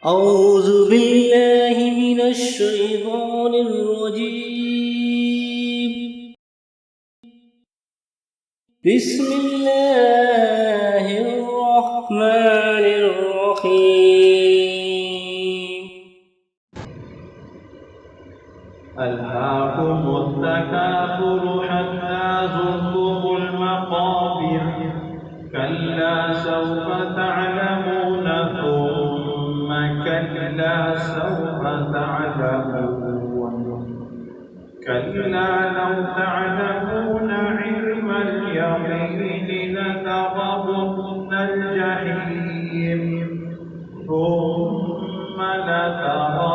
أعوذ بالله من الشيطان الرجيم. بسم الله الرحمن الرحيم. ألهاكم التكاثر حتى زرتم المقابر كلا سوف تعلمون ثم كلا سوف تعلمون كلا لو تعلمون علم اليقين لترون الجحيم ثم لترون